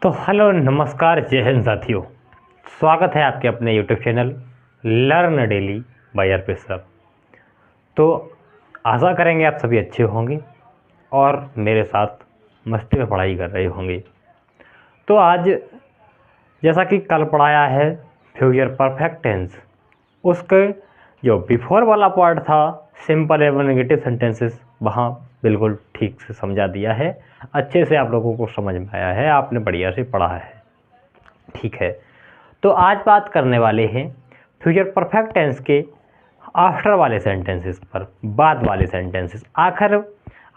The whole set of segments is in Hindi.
तो हेलो नमस्कार जय हिंद साथियों। स्वागत है आपके अपने YouTube channel learn daily by Arpit sir. तो आशा करेंगे आप सभी अच्छे होंगे और मेरे साथ मस्ती में पढ़ाई कर रहे होंगे। तो आज जैसा कि कल पढ़ाया है फ्यूचर परफेक्ट टेंस, उसके जो बिफोर वाला पार्ट था सिंपल एवं नेगेटिव सेंटेंसेस, वहाँ बिल्कुल ठीक से समझा दिया है, अच्छे से आप लोगों को समझ में आया है, आपने बढ़िया से पढ़ा है। ठीक है, तो आज बात करने वाले हैं फ्यूचर परफेक्ट टेंस के आफ्टर वाले सेंटेंसेस पर, बाद वाले सेंटेंसेस। आखिर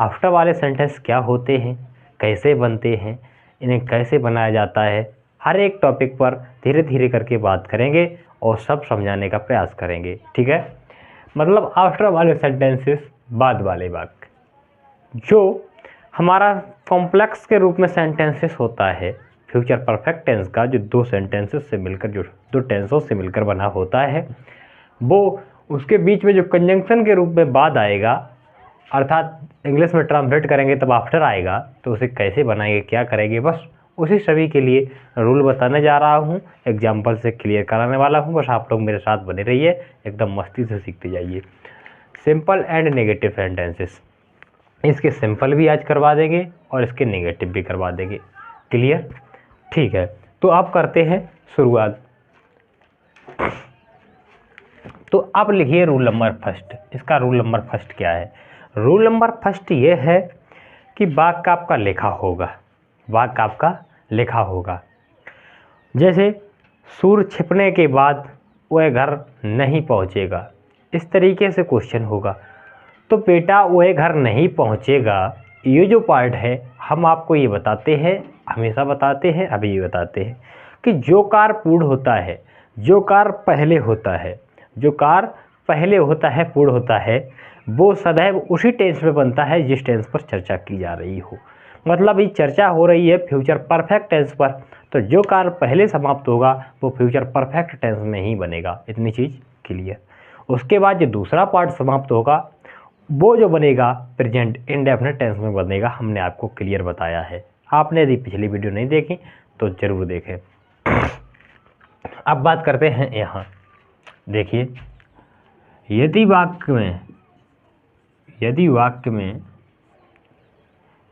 आफ्टर वाले सेंटेंस क्या होते हैं, कैसे बनते हैं, इन्हें कैसे बनाया जाता है, हर एक टॉपिक पर धीरे धीरे करके बात करेंगे और सब समझाने का प्रयास करेंगे। ठीक है, मतलब आफ्टर वाले सेंटेंसेस, बाद वाले वाक्य। जो हमारा कॉम्प्लेक्स के रूप में सेंटेंसेस होता है फ्यूचर परफेक्ट टेंस का, जो दो सेंटेंसेस से मिलकर, जो दो टेंसों से मिलकर बना होता है, वो उसके बीच में जो कंजंक्शन के रूप में बाद आएगा, अर्थात इंग्लिश में ट्रांसलेट करेंगे तब आफ्टर आएगा, तो उसे कैसे बनाएंगे, क्या करेंगे, बस उसी सभी के लिए रूल बताने जा रहा हूँ, एग्जाम्पल से क्लियर कराने वाला हूँ। बस आप लोग मेरे साथ बने रहिए, एकदम मस्ती से सीखते जाइए। सिंपल एंड नेगेटिव सेंटेंसेस, इसके सिंपल भी आज करवा देंगे और इसके नेगेटिव भी करवा देंगे। क्लियर? ठीक है, तो आप करते हैं शुरुआत। तो आप लिखिए रूल नंबर फर्स्ट। इसका रूल नंबर फर्स्ट क्या है? रूल नंबर फर्स्ट ये है कि वाक्य आपका लिखा होगा, वाक्य आपका लिखा होगा। जैसे सूर्य छिपने के बाद वह घर नहीं पहुंचेगा, इस तरीके से क्वेश्चन होगा। तो बेटा वह घर नहीं पहुंचेगा, ये जो पार्ट है हम आपको ये बताते हैं, हमेशा बताते हैं, अभी ये बताते हैं कि जो कार पूर्ण होता है, जो कार पहले होता है, जो कार पहले होता है, पूर्ण होता है, वो सदैव उसी टेंस में बनता है जिस टेंस पर चर्चा की जा रही हो। मतलब ये चर्चा हो रही है फ्यूचर परफेक्ट टेंस पर, तो जो कार पहले समाप्त होगा वो फ्यूचर परफेक्ट टेंस में ही बनेगा। इतनी चीज़ क्लियर। उसके बाद जो दूसरा पार्ट समाप्त होगा वो जो बनेगा प्रेजेंट इंडेफिनिट टेंस में बनेगा। हमने आपको क्लियर बताया है। आपने यदि पिछली वीडियो नहीं देखी तो ज़रूर देखें। अब बात करते हैं यहाँ, देखिए, यदि वाक्य में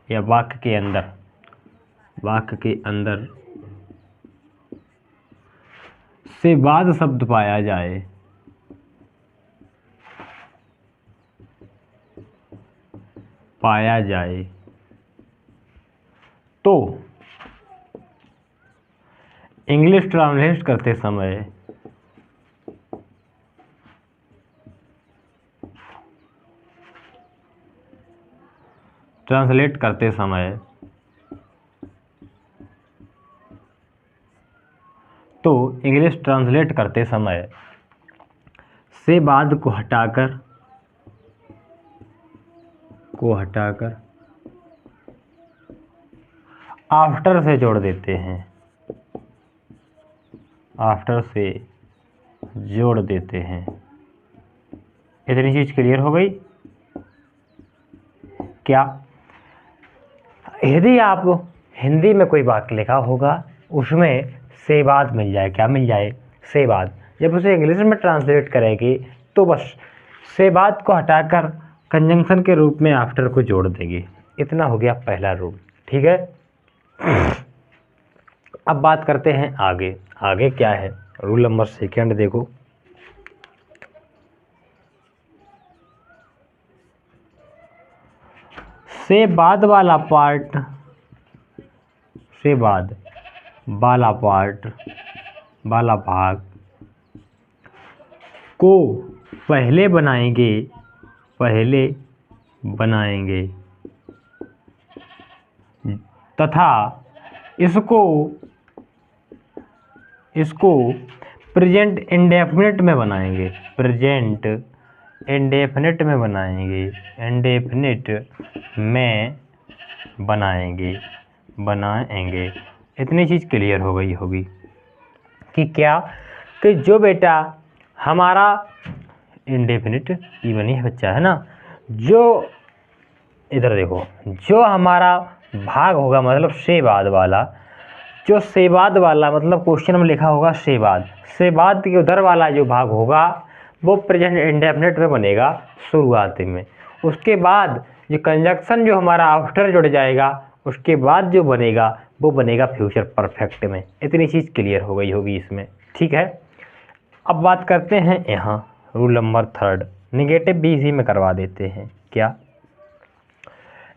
या वाक्य के अंदर से बाद शब्द पाया जाए तो इंग्लिश ट्रांसलेट करते समय से बाद को हटाकर आफ्टर से जोड़ देते हैं, इतनी चीज क्लियर हो गई क्या? यदि आप हिंदी में कोई वाक्य लिखा होगा उसमें से बाद मिल जाए, क्या मिल जाए? से बाद। जब उसे इंग्लिश में ट्रांसलेट करेंगे तो बस से बाद को हटाकर कंजंक्शन के रूप में आफ्टर को जोड़ देंगे। इतना हो गया पहला रूल। ठीक है, अब बात करते हैं आगे। आगे क्या है? रूल नंबर सेकंड देखो, से बाद वाला भाग को पहले बनाएंगे तथा इसको प्रेजेंट इंडेफिनिट में बनाएंगे। इतनी चीज़ क्लियर हो गई होगी कि क्या, कि जो बेटा हमारा इंडेफिनिट इवन ही बच्चा है ना, जो इधर देखो, जो हमारा भाग होगा मतलब से बाद वाला, जो से बाद वाला, मतलब क्वेश्चन में लिखा होगा से बाद के उधर वाला जो भाग होगा वो प्रेजेंट इंडेफिनिट में बनेगा शुरुआती में। उसके बाद जो कंजक्शन जो हमारा आफ्टर जुड़ जाएगा उसके बाद जो बनेगा वो बनेगा फ्यूचर परफेक्ट में। इतनी चीज़ क्लियर हो गई होगी इसमें, ठीक है। अब बात करते हैं यहाँ रूल नंबर 3, निगेटिव भी इसी में करवा देते हैं। क्या?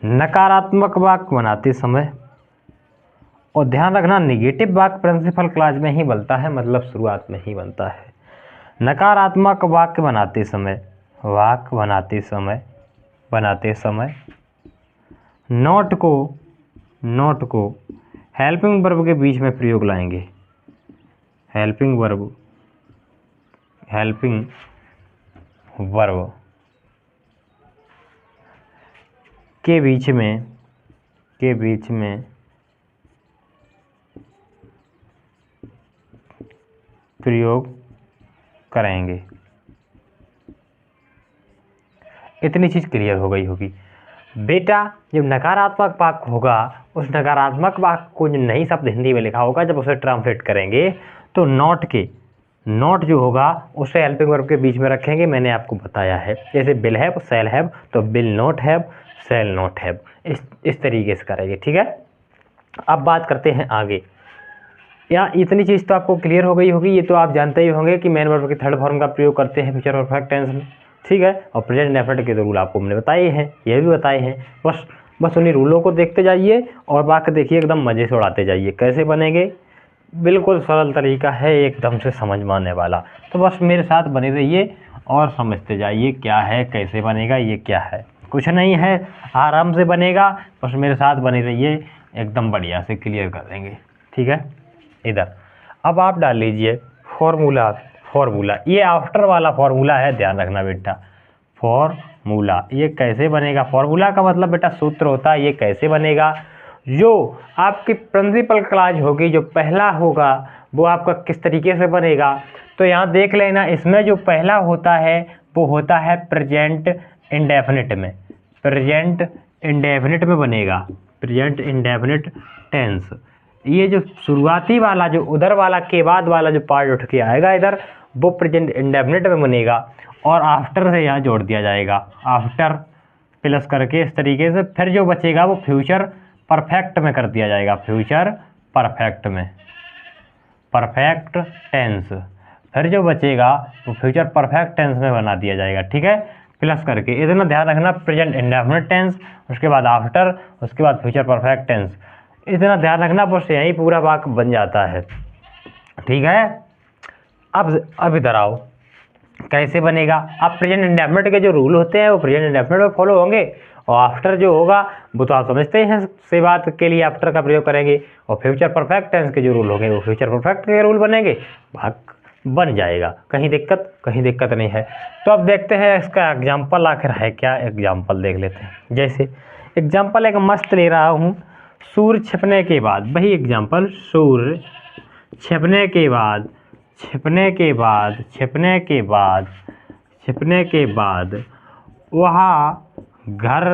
नकारात्मक वाक्य बनाते समय, और ध्यान रखना निगेटिव वाक्य प्रिंसिपल क्लॉज में ही बनता है, मतलब शुरुआत में ही बनता है। नकारात्मक वाक्य बनाते समय नॉट को हेल्पिंग वर्ब के बीच में प्रयोग लाएंगे। हेल्पिंग वर्ब के बीच में प्रयोग करेंगे। इतनी चीज़ क्लियर हो गई होगी बेटा। जब नकारात्मक वाक्य होगा उस नकारात्मक वाक्य को जो नई शब्द हिंदी में लिखा होगा जब उसे ट्रांसलेट करेंगे तो नॉट जो होगा उसे हेल्पिंग वर्ब के बीच में रखेंगे। मैंने आपको बताया है, जैसे विल हैव शैल हैव, तो will not have shall not have, इस तरीके से करेंगे, ठीक है। अब बात करते हैं आगे। या इतनी चीज़ तो आपको क्लियर हो गई होगी, ये तो आप जानते ही होंगे कि मेन वर्ब के थर्ड फॉर्म का प्रयोग करते हैं फ्यूचर परफेक्ट टेंस में, ठीक है। और प्रेजेंट इंडेफिनिट के तो रूल आपको हमने बताए हैं, ये भी बताए हैं। बस उन्हीं रूलों को देखते जाइए और वाक्य देखिए, एकदम मज़े से उड़ाते जाइए। कैसे बनेंगे? बिल्कुल सरल तरीका है, एकदम से समझ में आने वाला। तो बस मेरे साथ बने रहिए और समझते जाइए क्या है, कैसे बनेगा, ये क्या है। कुछ नहीं है, आराम से बनेगा, बस मेरे साथ बने रहिए, एकदम बढ़िया से क्लियर कर देंगे, ठीक है। इधर अब आप डाल लीजिए फॉर्मूला, ये आफ्टर वाला फॉर्मूला है, ध्यान रखना बेटा। फॉर्मूला ये कैसे बनेगा? फॉर्मूला का मतलब बेटा सूत्र होता है। ये कैसे बनेगा? जो आपकी प्रिंसिपल क्लॉज होगी, जो पहला होगा वो आपका किस तरीके से बनेगा, तो यहाँ देख लेना। इसमें जो पहला होता है वो होता है प्रेजेंट इंडेफिनिट में, बनेगा प्रेजेंट इंडेफिनिट टेंस। ये जो शुरुआती वाला, जो उधर वाला के बाद वाला जो पार्ट उठ के आएगा इधर, वो प्रेजेंट इंडेफिनिट में बनेगा और आफ्टर से यहाँ जोड़ दिया जाएगा, आफ्टर प्लस करके इस तरीके से। फिर जो बचेगा वो फ्यूचर परफेक्ट में कर दिया जाएगा, फ्यूचर परफेक्ट टेंस। फिर जो बचेगा वो फ्यूचर परफेक्ट टेंस में बना दिया जाएगा, ठीक है, प्लस करके। इतना ध्यान रखना, प्रेजेंट इंडेफिनिट टेंस, उसके बाद आफ्टर, उसके बाद फ्यूचर परफेक्ट टेंस, इतना ध्यान रखना, बस यही पूरा वाक्य बन जाता है, ठीक है। अब इधर आओ, कैसे बनेगा? अब प्रेजेंट इंडेफिनिट के जो रूल होते हैं वो प्रेजेंट इंडेफिनिट में फॉलो होंगे, और आफ्टर जो होगा वो तो आप समझते हैं, से बात के लिए आफ्टर का प्रयोग करेंगे। और फ्यूचर परफेक्ट टेंस के जो रूल होंगे वो फ्यूचर परफेक्ट के रूल बनेंगे, भाग बन जाएगा। कहीं दिक्कत नहीं है। तो अब देखते हैं इसका एग्जाम्पल आखिर है क्या, एग्जाम्पल देख लेते हैं। जैसे एग्जाम्पल एक मस्त ले रहा हूँ, सूर्य छिपने के बाद, वही एग्जाम्पल, सूर्य छिपने के बाद वहाँ घर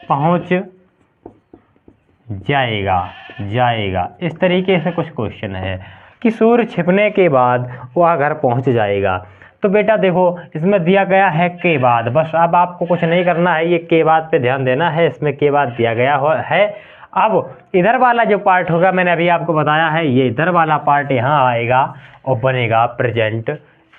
पहुँच जाएगा। इस तरीके से कुछ क्वेश्चन है कि सूर्य छिपने के बाद वह घर पहुँच जाएगा। तो बेटा देखो, इसमें दिया गया है के बाद, बस अब आपको कुछ नहीं करना है, ये के बाद पे ध्यान देना है, इसमें के बाद दिया गया है। अब इधर वाला जो पार्ट होगा, मैंने अभी आपको बताया है, ये इधर वाला पार्ट यहाँ आएगा और बनेगा प्रेजेंट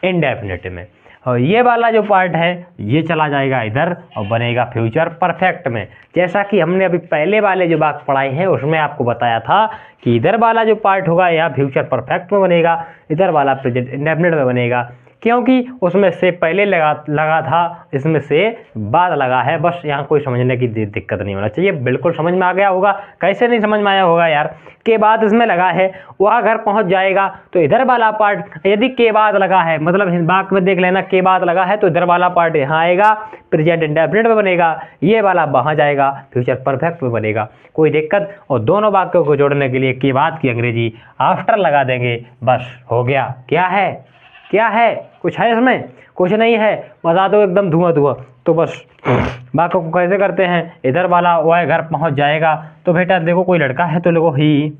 इंडेफिनिट में, और ये वाला जो पार्ट है ये चला जाएगा इधर और बनेगा फ्यूचर परफेक्ट में। जैसा कि हमने अभी पहले वाले जो वाक्य पढ़ाए हैं उसमें आपको बताया था कि इधर वाला जो पार्ट होगा यहाँ फ्यूचर परफेक्ट में बनेगा, इधर वाला प्रेजेंट इंडेफिनिट में बनेगा, क्योंकि उसमें से पहले लगा था, इसमें से बाद लगा है। बस यहाँ कोई समझने की दिक्कत नहीं होना चाहिए, बिल्कुल समझ में आ गया होगा। कैसे नहीं समझ में आया होगा यार? के बाद इसमें लगा है, वह घर पहुँच जाएगा, तो इधर वाला पार्ट यदि के बाद लगा है, मतलब वाक्य में देख लेना, के बाद लगा है तो इधर वाला पार्ट यहाँ आएगा, प्रेजेंट इंडेफिनिट में बनेगा, ये वाला वहाँ जाएगा, फ्यूचर परफेक्ट में बनेगा, कोई दिक्कत। और दोनों वाक्यों को जोड़ने के लिए के बाद की अंग्रेजी आफ्टर लगा देंगे, बस हो गया। क्या है? क्या है, कुछ है इसमें? कुछ नहीं है, बता दो एकदम धुआं धुआं। तो बस बाकी को कैसे करते हैं, इधर वाला वह घर पहुंच जाएगा। तो बेटा देखो कोई लड़का है तो लिखो ही।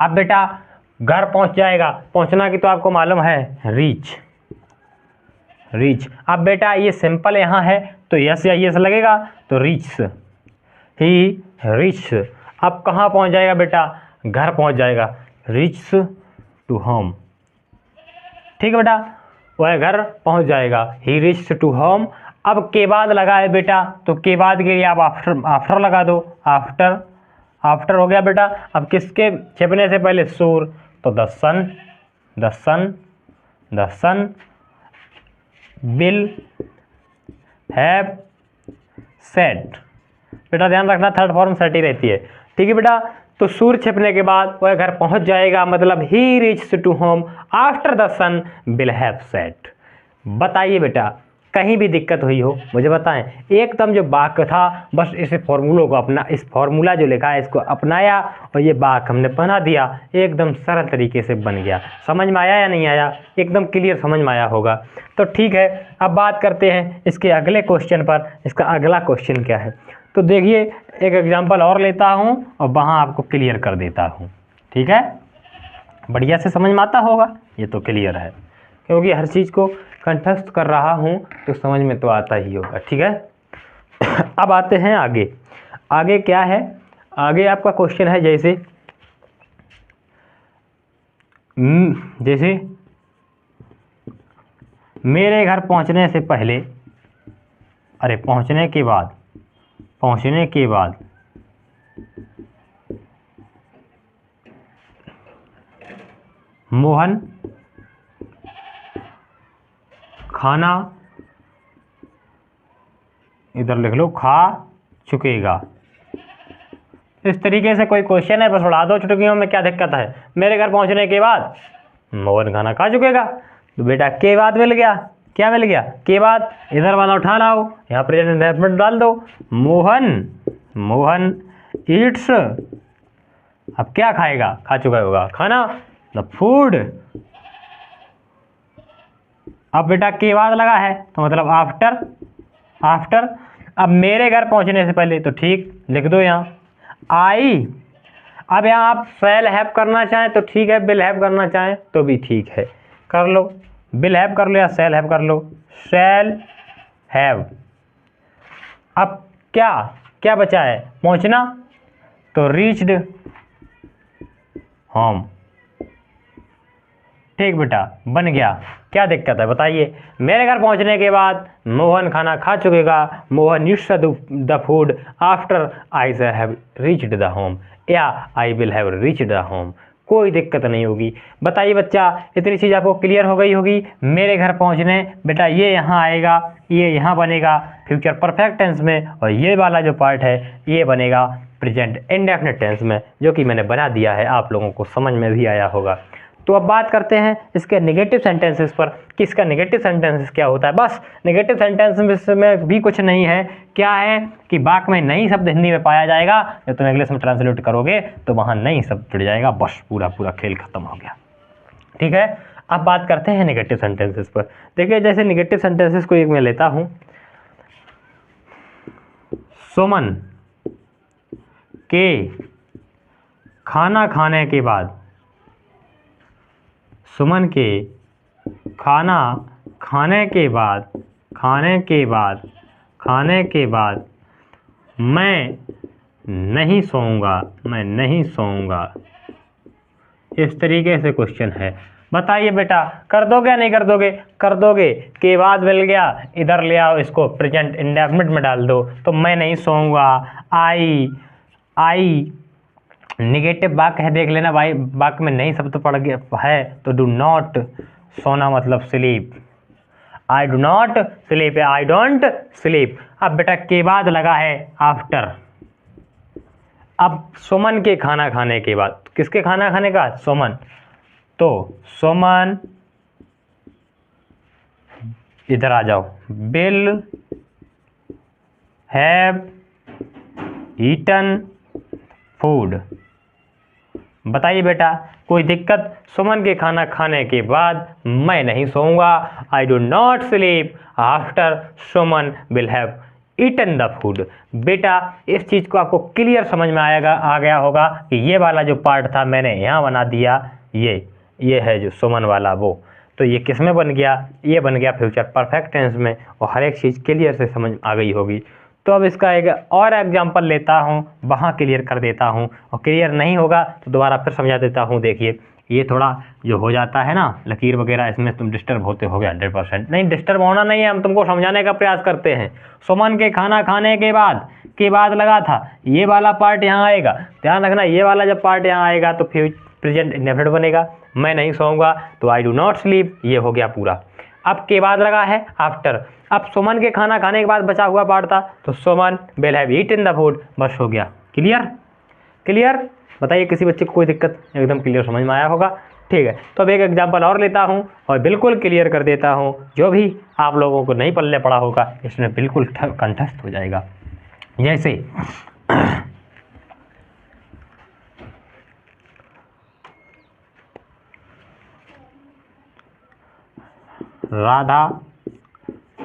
अब बेटा घर पहुंच जाएगा, पहुंचना की तो आपको मालूम है, रीच। रीच। अब बेटा ये सिंपल यहाँ है तो यस या यस लगेगा, तो रीच, ही रीच। अब कहाँ पहुँच जाएगा बेटा, घर पहुँच जाएगा, रीच टू होम। ठीक है बेटा, वह घर पहुँच जाएगा, ही रीच टू होम। अब के बाद लगा है बेटा, तो के बाद के लिए आप आफ्टर लगा दो, आफ्टर। आफ्टर हो गया बेटा। अब किसके छिपने से पहले, सूर, तो the sun, the sun, the sun will have set. बेटा ध्यान रखना थर्ड फॉर्म सेट ही रहती है। ठीक है बेटा, तो सूर्य छिपने के बाद वह घर पहुंच जाएगा, मतलब he reach to home after the sun will have set. बताइए बेटा कहीं भी दिक्कत हुई हो मुझे बताएं। एकदम जो वाक्य था बस इस फॉर्मूलों को अपना, इस फॉर्मूला जो लिखा है इसको अपनाया और ये वाक्य हमने बना दिया, एकदम सरल तरीके से बन गया। समझ में आया या नहीं आया? एकदम क्लियर समझ में आया होगा। तो ठीक है, अब बात करते हैं इसके अगले क्वेश्चन पर। इसका अगला क्वेश्चन क्या है, तो देखिए एक एग्जाम्पल और लेता हूँ और वहाँ आपको क्लियर कर देता हूँ। ठीक है, बढ़िया से समझ में आता होगा, ये तो क्लियर है क्योंकि हर चीज़ को कंठस्थ कर रहा हूँ तो समझ में तो आता ही होगा। ठीक है, अब आते हैं आगे। आगे क्या है, आगे आपका क्वेश्चन है जैसे जैसे मेरे घर पहुँचने से पहले, अरे पहुँचने के बाद, पहुँचने के बाद मोहन खाना, इधर लिख लो, खा चुकेगा। इस तरीके से कोई क्वेश्चन है, बस उड़ा दो चुटकियों में, क्या दिक्कत है। मेरे घर पहुंचने के बाद मोहन खाना खा चुकेगा, तो बेटा के बाद मिल गया, क्या मिल गया, के बाद इधर वाला उठा लाओ, यहाँ प्रेजेंट इंडेफिनिट डाल दो, मोहन, मोहन ईट्स, अब क्या खाएगा, खा चुका होगा, खाना, द फूड। अब बेटा के बाद लगा है तो मतलब आफ्टर, आफ्टर। अब मेरे घर पहुंचने से पहले, तो ठीक लिख दो यहाँ आई। अब यहाँ आप शैल हैव करना चाहें तो ठीक है, विल हैव करना चाहें तो भी ठीक है, कर लो, विल हैव कर लो या शैल हैव कर लो, शैल हैव। अब क्या क्या बचा है, पहुंचना, तो रीच्ड होम। ठीक बेटा, बन गया, क्या दिक्कत है बताइए। मेरे घर पहुंचने के बाद मोहन खाना खा चुकेगा, Mohan eats the food after I have reached the home, या I will have reached the home, कोई दिक्कत नहीं होगी। बताइए बच्चा, इतनी चीज़ आपको क्लियर हो गई होगी। मेरे घर पहुंचने, बेटा ये यहाँ आएगा, ये यहाँ बनेगा फ्यूचर परफेक्ट टेंस में, और ये वाला जो पार्ट है ये बनेगा प्रेजेंट इंडेफिनिट टेंस में, जो कि मैंने बना दिया है, आप लोगों को समझ में भी आया होगा। तो अब बात करते हैं इसके नेगेटिव सेंटेंसेस पर कि इसका नेगेटिव सेंटेंसेस क्या होता है। बस नेगेटिव सेंटेंस में भी कुछ नहीं है, क्या है कि वाक्य में नई शब्द हिंदी में पाया जाएगा, जब तुम इंग्लिश में ट्रांसलेट करोगे तो वहाँ नई शब्द जुड़ जाएगा, बस पूरा पूरा खेल खत्म हो गया। ठीक है, अब बात करते हैं नेगेटिव सेंटेंसेस पर। देखिए जैसे नेगेटिव सेंटेंसेस को एक मैं लेता हूँ, सुमन के खाना खाने के बाद, सुमन के खाना खाने के बाद, खाने के बाद, खाने के बाद मैं नहीं सोऊंगा, मैं नहीं सोऊंगा। इस तरीके से क्वेश्चन है। बताइए बेटा कर दोगे या नहीं कर दोगे? कर दोगे। के बाद मिल गया, इधर ले आओ, इसको प्रेजेंट इंडेफिनिट में डाल दो, तो मैं नहीं सोऊंगा। आई, आई निगेटिव वाक्य है, देख लेना भाई, वाक्य में नहीं शब्द पड़ गया है तो डू नॉट, सोना मतलब sleep, I do not sleep, I don't sleep. अब बेटा के बाद लगा है आफ्टर। अब सुमन के खाना खाने के बाद, किसके खाना खाने का? सुमन, तो सुमन, इधर आ जाओ, विल हैव ईटन फूड बताइए बेटा, कोई दिक्कत? सुमन के खाना खाने के बाद मैं नहीं सोऊंगा। I do not sleep after Suman will have eaten the food. बेटा इस चीज़ को आपको क्लियर समझ में आ गया होगा कि ये वाला जो पार्ट था मैंने यहाँ बना दिया, ये है जो सुमन वाला वो, तो ये किस में बन गया? ये बन गया फ्यूचर परफेक्ट टेंस में, और हर एक चीज़ क्लियर से समझ आ गई होगी। तो अब इसका एक और एग्जांपल लेता हूँ, वहाँ क्लियर कर देता हूँ, और क्लियर नहीं होगा तो दोबारा फिर समझा देता हूँ। देखिए ये थोड़ा जो हो जाता है ना लकीर वगैरह, इसमें तुम डिस्टर्ब होते हो गया 100%। नहीं, डिस्टर्ब होना नहीं है, हम तुमको समझाने का प्रयास करते हैं। सुमन के खाना खाने के बाद लगा था, ये वाला पार्ट यहाँ आएगा, ध्यान रखना, ये वाला जब पार्ट यहाँ आएगा तो प्रेजेंट इंडेफिनिट बनेगा। मैं नहीं सोऊंगा तो आई डू नॉट स्लीप, ये हो गया पूरा। अब के बाद लगा है आफ्टर। अब सुमन के खाना खाने के बाद बचा हुआ पार्ट था, तो Suman will have eaten the food, बस हो गया। क्लियर? बताइए किसी बच्चे को कोई दिक्कत? एकदम क्लियर समझ में आया होगा। ठीक है, तो अब एक एग्जांपल और लेता हूँ और बिल्कुल क्लियर कर देता हूँ, जो भी आप लोगों को नहीं पल्ले पड़ा होगा इसमें बिल्कुल कंठस्थ हो जाएगा। जैसे राधा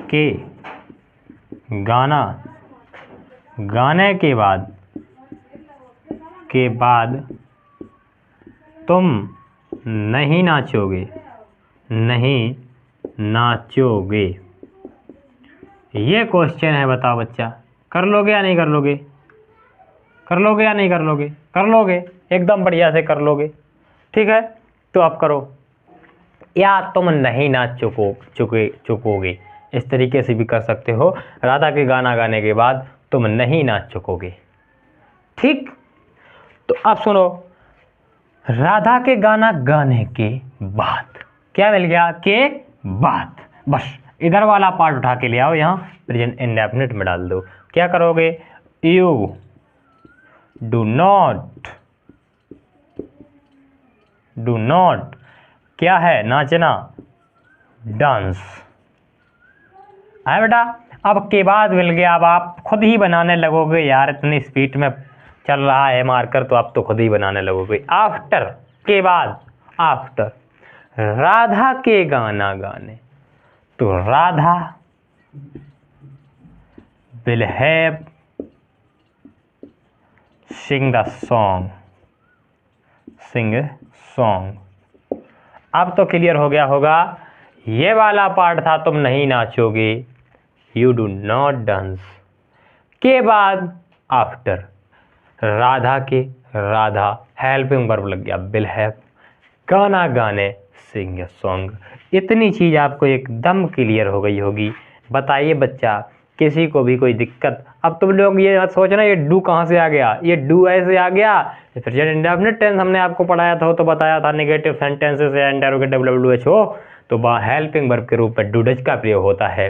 के गाना गाने के बाद तुम नहीं नाचोगे। ये क्वेश्चन है, बताओ बच्चा, कर लोगे या नहीं कर लोगे? कर लोगे, एकदम बढ़िया से कर लोगे। ठीक है, तो आप करो। या तुम नहीं नाच चुकोगे, इस तरीके से भी कर सकते हो। राधा के गाना गाने के बाद तुम नहीं नाच चुकोगे। ठीक, तो अब सुनो, राधा के गाना गाने के बाद क्या मिल गया? के बाद। बस इधर वाला पार्ट उठा के ले आओ, यहाँ प्रेजेंट इंडेफिनिट में डाल दो। क्या करोगे? यू डू नॉट क्या है? नाचना, डांस है बेटा। अब के बाद मिल गया, अब आप खुद ही बनाने लगोगे। यार इतनी स्पीड में चल रहा है मार्कर, तो आप तो खुद ही बनाने लगोगे। आफ्टर के बाद, आफ्टर राधा के गाना गाने, तो Radha will have sing song. अब तो क्लियर हो गया होगा, ये वाला पार्ट था तुम नहीं नाचोगे, यू डू नॉट डांस, के बाद आफ्टर राधा हेल्पिंग वर्ब लग गया, विल हैव, गाना गाने, सिंग ए सॉन्ग। इतनी चीज़ आपको एकदम क्लियर हो गई होगी। बताइए बच्चा, किसी को भी कोई दिक्कत? अब तुम लोग ये मत सोचना ये डू कहाँ से आ गया, ये डू ऐसे आ गया। प्रेजेंट इंडेफिनिट टेंस हमने आपको पढ़ाया था, तो बताया था नेगेटिव सेंटेंसेस या इंटरोगेटिव WH तो हेल्पिंग वर्ब के रूप में डू डज का प्रयोग होता है।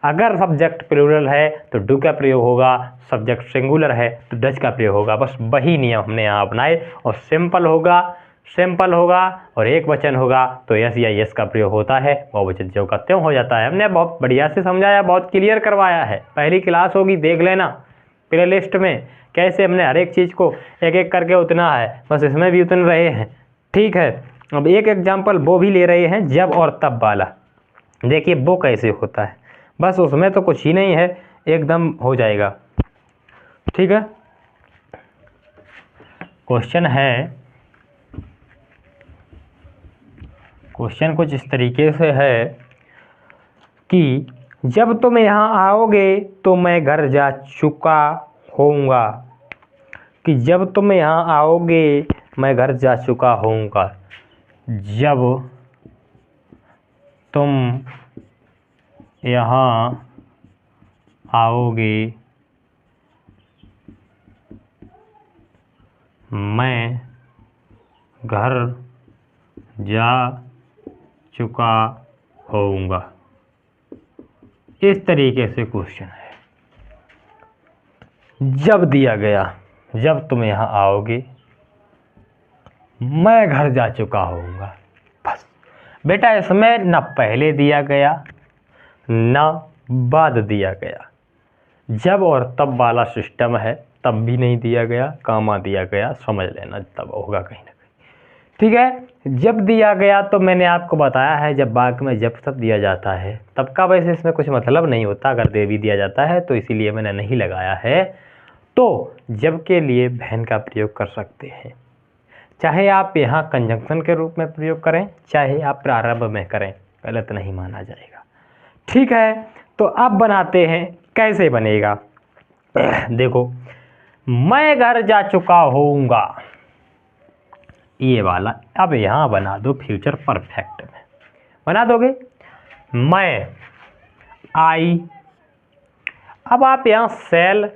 अगर सब्जेक्ट प्लूरल है तो डू का प्रयोग होगा, सब्जेक्ट सिंगुलर है तो डज का प्रयोग होगा। बस वही नियम हमने यहाँ अपनाए, और सिंपल होगा और एक वचन होगा तो यस या यस का प्रयोग होता है, बहुवचन जो का त्यों हो जाता है। हमने बहुत बढ़िया से समझाया, बहुत क्लियर करवाया है। पहली क्लास होगी, देख लेना प्ले लिस्ट में, कैसे हमने हर एक चीज़ को एक एक करके उतना है, बस इसमें भी उतन रहे हैं। ठीक है, अब एक एग्जाम्पल वो भी ले रहे हैं, जब और तब वाला। देखिए वो कैसे होता है, बस उसमें तो कुछ ही नहीं है, एकदम हो जाएगा। ठीक है, क्वेश्चन कुछ इस तरीके से है कि जब तुम यहाँ आओगे तो मैं घर जा चुका होऊंगा। कि जब तुम यहाँ आओगे मैं घर जा चुका होऊंगा। जब तुम यहाँ आओगे मैं घर जा चुका होऊंगा। इस तरीके से क्वेश्चन है। जब दिया गया, जब तुम यहाँ आओगे मैं घर जा चुका होऊंगा, बस बेटा इसमें न पहले दिया गया न बाद दिया गया। जब और तब वाला सिस्टम है, तब भी नहीं दिया गया, कामा दिया गया, समझ लेना तब होगा कहीं ना कहीं। ठीक है। जब दिया गया तो मैंने आपको बताया है जब वाक्य में जब शब्द दिया जाता है तब का वैसे इसमें कुछ मतलब नहीं होता, अगर दे भी दिया जाता है तो इसीलिए मैंने नहीं लगाया है। तो जब के लिए वैन का प्रयोग कर सकते हैं, चाहे आप यहाँ कंजंक्शन के रूप में प्रयोग करें चाहे आप प्रारंभ में करें, गलत नहीं माना जाएगा। ठीक है, तो अब बनाते हैं, कैसे बनेगा देखो, मैं घर जा चुका होऊंगा, ये वाला अब यहाँ बना दो फ्यूचर परफेक्ट में, बना दोगे मैं आई। अब आप यहाँ सेल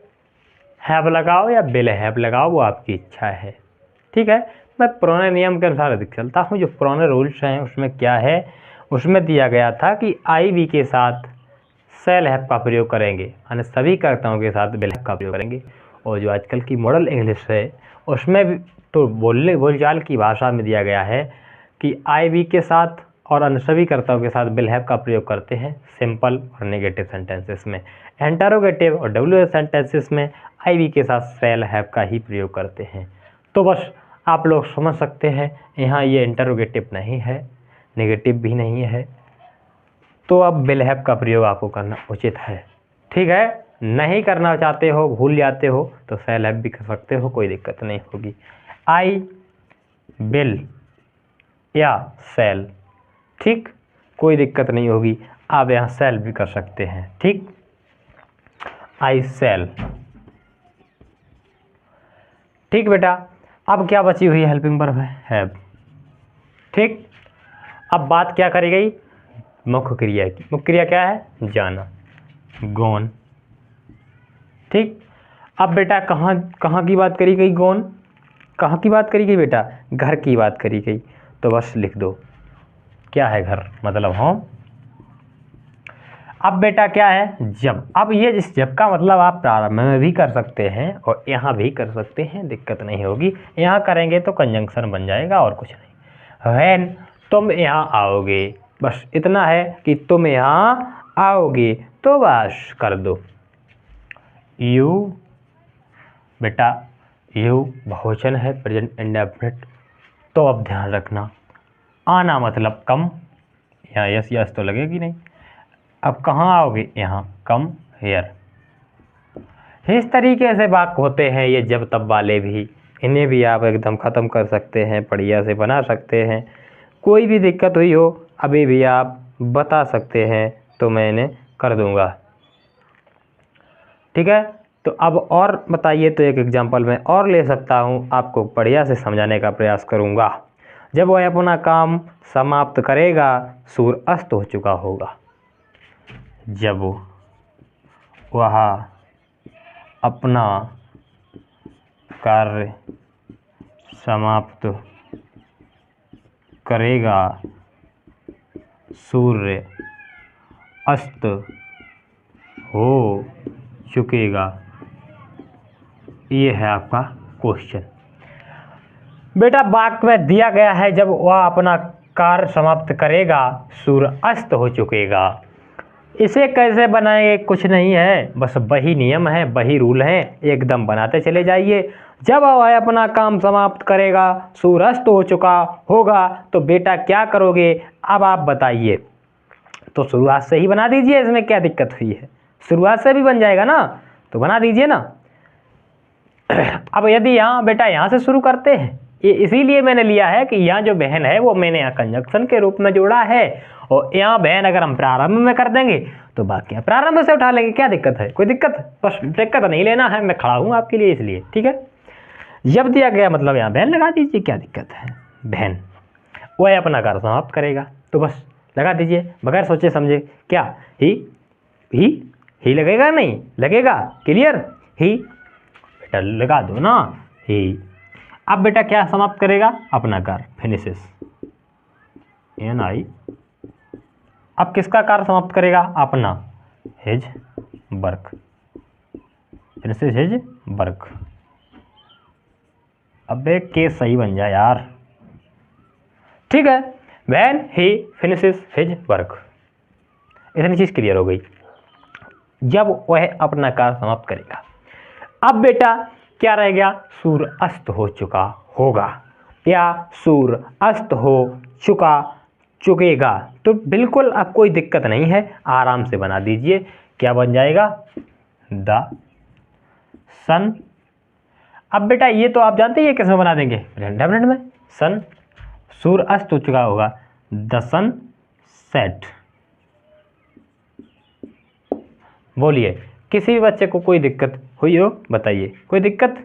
हैव लगाओ या विल हैव लगाओ, वो आपकी इच्छा है। ठीक है, मैं पुराने नियम के अनुसार अधिक चलता हूँ। जो पुराने रूल्स हैं उसमें क्या है, उसमें दिया गया था कि आई वी के साथ सेल हैव का प्रयोग करेंगे, यानी सभी कर्ताओं के साथ विल हैव का प्रयोग करेंगे। और जो आजकल की मॉडल इंग्लिश है उसमें भी तो बोलचाल की भाषा में दिया गया है कि आई वी के साथ और अन्य सभी कर्ताओं के साथ विल हैव का प्रयोग करते हैं सिंपल और नेगेटिव सेंटेंसेस में। इंटरोगेटिव और डब्ल्यू सेंटेंसेस में आई वी के साथ सेल हैव का ही प्रयोग करते हैं। तो बस आप लोग समझ सकते हैं, यहाँ ये इंटरोगेटिव नहीं है, नेगेटिव भी नहीं है, तो अब विल हैव का प्रयोग आपको करना उचित है। ठीक है, नहीं करना चाहते हो, भूल जाते हो तो सेल हैव भी कर सकते हो, कोई दिक्कत नहीं होगी। आई विल या सेल, ठीक, कोई दिक्कत नहीं होगी। आप यहाँ सेल भी कर सकते हैं। ठीक, आई सेल। ठीक बेटा, अब क्या बची हुई हेल्पिंग वर्ब है, हैव। ठीक, अब बात क्या करी गई, मुख्य क्रिया की। मुख्य क्रिया क्या है, जाना, गॉन। ठीक, अब बेटा कहाँ की बात करी गई, गॉन कहाँ की बात करी गई बेटा, घर की बात करी गई। तो बस लिख दो क्या है, घर मतलब होम। अब बेटा क्या है, जब। अब ये जिस जब का मतलब आप प्रारंभ में भी कर सकते हैं और यहाँ भी कर सकते हैं, दिक्कत नहीं होगी। यहाँ करेंगे तो कंजंक्शन बन जाएगा और कुछ नहीं। व्हेन तुम यहाँ आओगे, बस इतना है कि तुम यहाँ आओगे, तो बस कर दो। यू बेटा, यू बहुवचन है, प्रेजेंट इंडेफिनिट, तो अब ध्यान रखना आना मतलब कम, यहाँ यस यस तो लगेगी नहीं। अब कहाँ आओगे, यहाँ कम हेयर। इस तरीके से वाक्य होते हैं ये जब तब वाले भी, इन्हें भी आप एकदम ख़त्म कर सकते हैं, बढ़िया से बना सकते हैं। कोई भी दिक्कत हुई हो अभी भी आप बता सकते हैं, तो मैं इन्हें कर दूंगा। ठीक है, तो अब और बताइए, तो एक एग्जांपल मैं और ले सकता हूँ, आपको बढ़िया से समझाने का प्रयास करूँगा। जब वह अपना काम समाप्त करेगा, सूर्य अस्त हो चुका होगा। जब वह अपना कार्य समाप्त करेगा, सूर्य अस्त हो चुकेगा। ये है आपका क्वेश्चन। बेटा वाक्य में दिया गया है जब वह अपना कार्य समाप्त करेगा, सूर्य अस्त हो चुकेगा। इसे कैसे बनाएंगे, कुछ नहीं है, बस वही नियम है, वही रूल है, एकदम बनाते चले जाइए। जब वह अपना काम समाप्त करेगा, सूर्य अस्त हो चुका होगा, तो बेटा क्या करोगे, अब आप बताइए। तो शुरुआत से ही बना दीजिए, इसमें क्या दिक्कत हुई है, शुरुआत से भी बन जाएगा ना, तो बना दीजिए ना। अब यदि यहाँ बेटा यहाँ से शुरू करते हैं, ये इसीलिए मैंने लिया है कि यहाँ जो बहन है वो मैंने यहाँ कंजंक्शन के रूप में जोड़ा है, और यहाँ बहन अगर हम प्रारंभ में कर देंगे तो बाकी प्रारंभ से उठा लेंगे, क्या दिक्कत है, कोई दिक्कत, बस दिक्कत नहीं लेना है, मैं खड़ा हूँ आपके लिए इसलिए। ठीक है, जब दिया गया मतलब यहाँ बहन लगा दीजिए, क्या दिक्कत है, बहन वह अपना कार्य समाप्त करेगा, तो बस लगा दीजिए बगैर सोचे समझे। क्या ही लगेगा, नहीं लगेगा, क्लियर, ही बेटा लगा दो ना, ही। अब बेटा क्या समाप्त करेगा, अपना कार्य, फिनिशेस, NI। अब किसका कार्य समाप्त करेगा, अपना, his work, finishes his work. अब एक केस सही बन जाए यार। ठीक है, when he finishes his work, इतनी चीज क्लियर हो गई, जब वह अपना कार्य समाप्त करेगा। अब बेटा क्या रह गया, सूर्य अस्त हो चुका होगा, या सूर्य अस्त हो चुकेगा। तो बिल्कुल अब कोई दिक्कत नहीं है, आराम से बना दीजिए। क्या बन जाएगा? द सन। अब बेटा ये तो आप जानते हैं किस में बना देंगे? डेफिनेट में। सन, सूर्य अस्त हो चुका होगा, द सन सेट। बोलिए, किसी भी बच्चे को कोई दिक्कत हुई हो बताइए, कोई दिक्कत?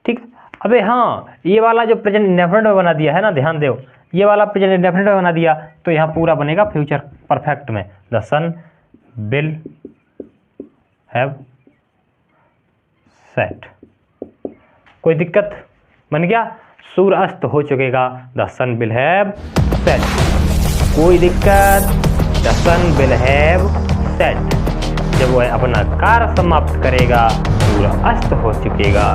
ठीक। अबे हाँ, ये वाला जो प्रेजेंट इंडेफिनिट में बना दिया है ना, ध्यान दो, ये वाला प्रेजेंट इंडेफिनिट में बना दिया तो यहाँ पूरा बनेगा फ्यूचर परफेक्ट में। The sun will have set. कोई दिक्कत? बन गया। सूर्य अस्त हो चुकेगा, the sun will have set. कोई दिक्कत? The sun will have set. जब वह अपना कार्य समाप्त करेगा, सूर्य अस्त हो चुकेगा।